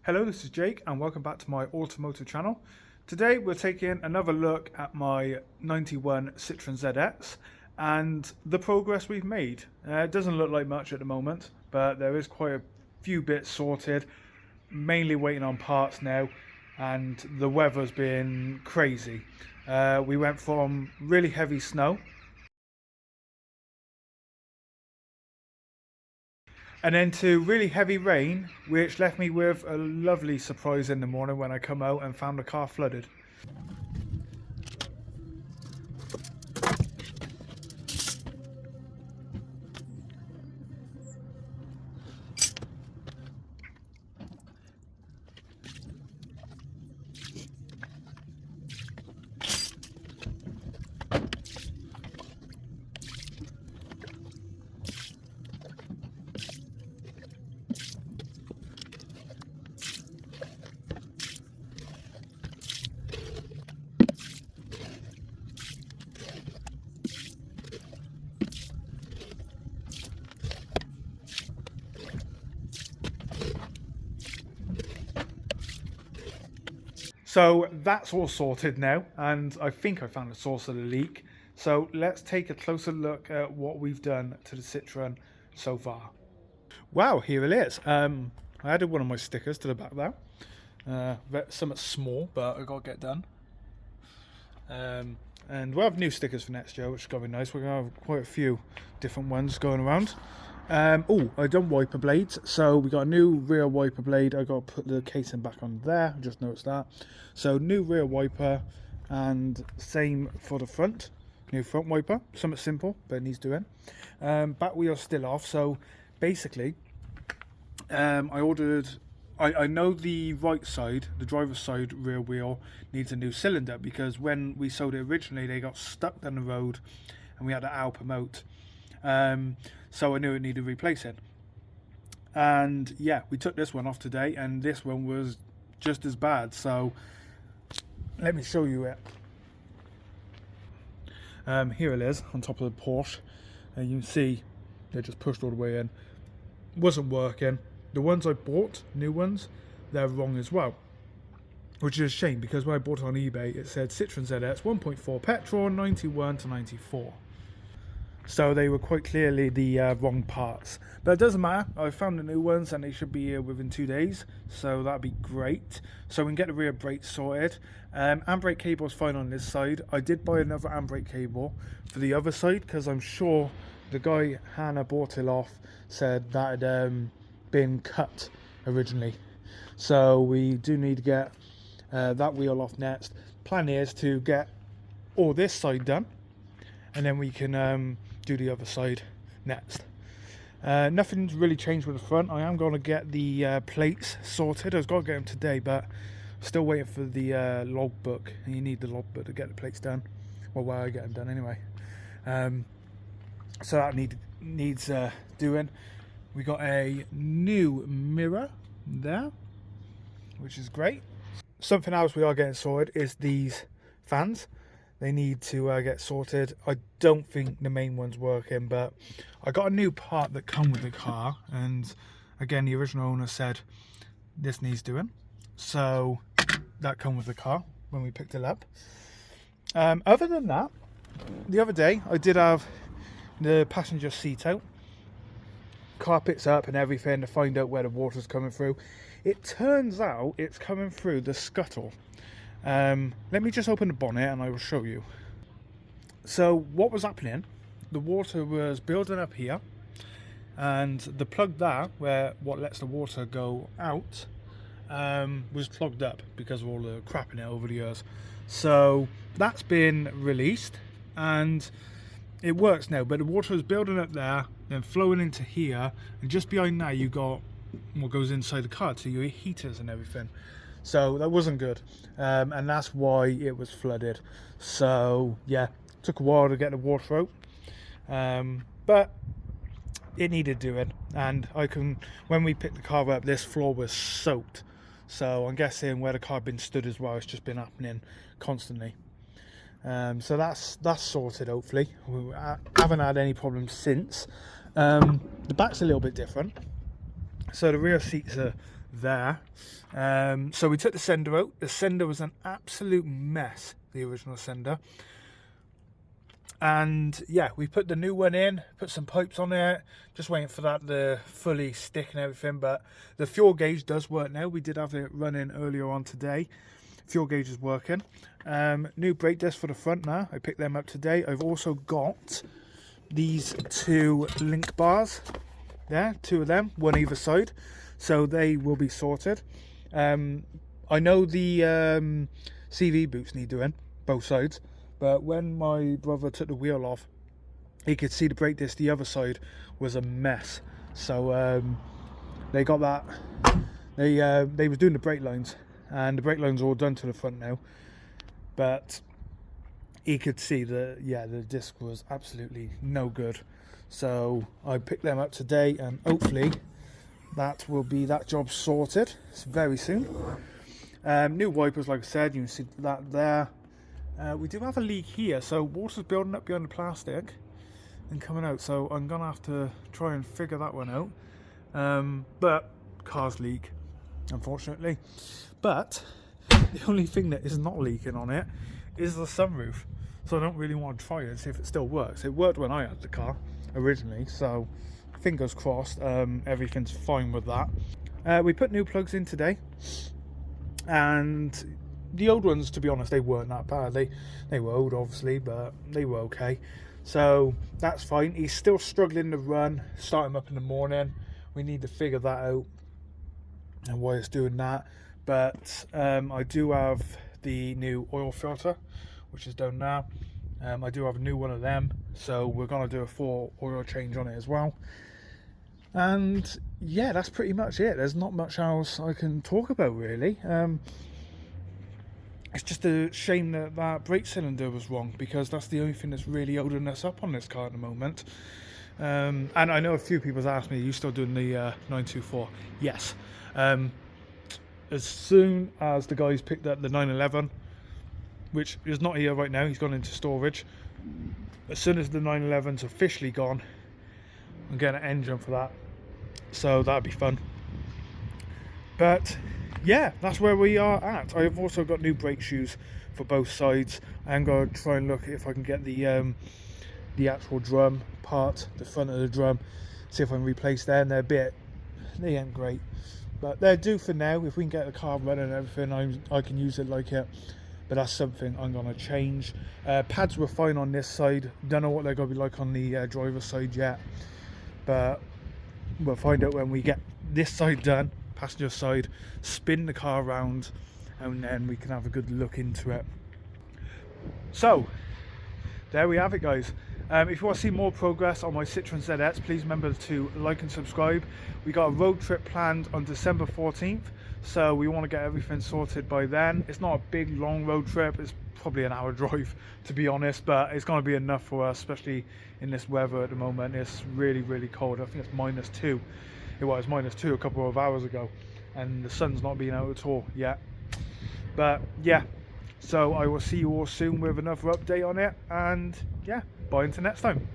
Hello, this is Jake and welcome back to my automotive channel. Today we're taking another look at my 91 Citroen ZX and the progress we've made. It doesn't look like much at the moment, but there is quite a few bits sorted, mainly waiting on parts now, and the weather's been crazy. We went from really heavy snow and then to really heavy rain, which left me with a lovely surprise in the morning when I come out and found the car flooded. So that's all sorted now, and I think I found the source of the leak. So let's take a closer look at what we've done to the Citroen so far. Wow, here it is. I added one of my stickers to the back there. Somewhat small, but I got to get done. And we'll have new stickers for next year, which is going to be nice. We're going to have quite a few different ones going around. I done wiper blades, so we got a new rear wiper blade. I got to put the casing back on there, I just noticed that. So new rear wiper, and same for the front, new front wiper. Somewhat simple, but it needs doing. Back wheel's still off, so basically I know the right side, the driver's side rear wheel needs a new cylinder, because when we sold it originally they got stuck down the road and we had to help them out. So I knew it needed replacing, and yeah, we took this one off today and this one was just as bad, so let me show you it. Here it is on top of the Porsche, and you can see they're just pushed all the way in. Wasn't working. The ones I bought, new ones, they're wrong as well, which is a shame, because when I bought it on eBay it said Citroen ZX 1.4 petrol 91 to 94. So they were quite clearly the wrong parts, but it doesn't matter. I found the new ones and they should be here within 2 days, so that'd be great. So we can get the rear brake sorted. Handbrake cable's fine on this side. I did buy another handbrake cable for the other side, because I'm sure the guy Hannah bought it off said that had been cut originally. So we do need to get that wheel off next. Plan is to get all this side done, and then we can do the other side next. Nothing's really changed with the front. I am going to get the plates sorted. I was going to get them today, but still waiting for the logbook, and you need the logbook to get the plates done, well, where I get them done anyway. So that needs doing. We got a new mirror there, which is great. Something else we are getting sorted is these fans. They need to get sorted. I don't think the main one's working, but I got a new part that come with the car, and again the original owner said this needs doing, so that come with the car when we picked it up. Other than that, the other day I did have the passenger seat out. Car picks up and everything to find out where the water's coming through. It turns out it's coming through the scuttle. Let me just open the bonnet and I will show you. So what was happening, the water was building up here, and the plug there, where what lets the water go out, was clogged up because of all the crap in it over the years. So that's been released and it works now, but the water is building up there, then flowing into here, and just behind that you got what goes inside the car to your heaters and everything. So that wasn't good, and that's why it was flooded. So yeah, took a while to get the water out, but it needed doing. And when we picked the car up, this floor was soaked, so I'm guessing where the car had been stood as well, it's just been happening constantly. So that's sorted, hopefully. We haven't had any problems since. The back's a little bit different. So the rear seats are there. So we took the sender out. The sender was an absolute mess, the original sender. And yeah, we put the new one in, put some pipes on it, just waiting for that to fully stick and everything. But the fuel gauge does work now. We did have it running earlier on today. Fuel gauge is working. New brake discs for the front now. I picked them up today. I've also got these 2 link bars there, 2 of them, one either side, so they will be sorted. I know the CV boots need doing, both sides. But when my brother took the wheel off, he could see the brake disc the other side was a mess. So they got that. They was doing the brake lines, and the brake lines are all done to the front now. But he could see the disc was absolutely no good. So I picked them up today, and hopefully that will be that job sorted. It's very soon. New wipers, like I said, you can see that there. We do have a leak here, so water's building up behind the plastic and coming out, so I'm gonna have to try and figure that one out. But cars leak, unfortunately. But the only thing that is not leaking on it is the sunroof, so I don't really want to try it and see if it still works. It worked when I had the car originally, so fingers crossed everything's fine with that. We put new plugs in today, and the old ones, to be honest, they weren't that bad. They were old, obviously, but they were okay. So that's fine. He's still struggling to run. Start him up in the morning. We need to figure that out and why it's doing that. But I do have the new oil filter, which is done now. I do have a new one of them, so we're going to do a full oil change on it as well. And yeah, that's pretty much it. There's not much else I can talk about, really. It's just a shame that that brake cylinder was wrong, because that's the only thing that's really holding us up on this car at the moment. And I know a few people have asked me, are you still doing the 924? Yes. As soon as the guys picked up the 911, which is not here right now, he's gone into storage. As soon as the 911's officially gone, I'm getting an engine for that. So that'd be fun. But yeah, that's where we are at. I've also got new brake shoes for both sides. I'm going to try and look if I can get the actual drum part, the front of the drum, see if I can replace them. They ain't great, but they're due for now. If we can get the car running and everything, I can use it like it. But that's something I'm going to change. Pads were fine on this side. Don't know what they're going to be like on the driver's side yet, but we'll find out when we get this side done, passenger side, spin the car around, and then we can have a good look into it. So there we have it, guys. If you want to see more progress on my Citroen ZX, please remember to like and subscribe. We got a road trip planned on December 14th, so we want to get everything sorted by then. It's not a big long road trip, it's probably an hour drive, to be honest, but it's going to be enough for us, especially in this weather at the moment. It's really, really cold. I think it's -2. It was -2 a couple of hours ago, and the sun's not been out at all yet. But yeah, so I will see you all soon with another update on it, and yeah, bye until next time.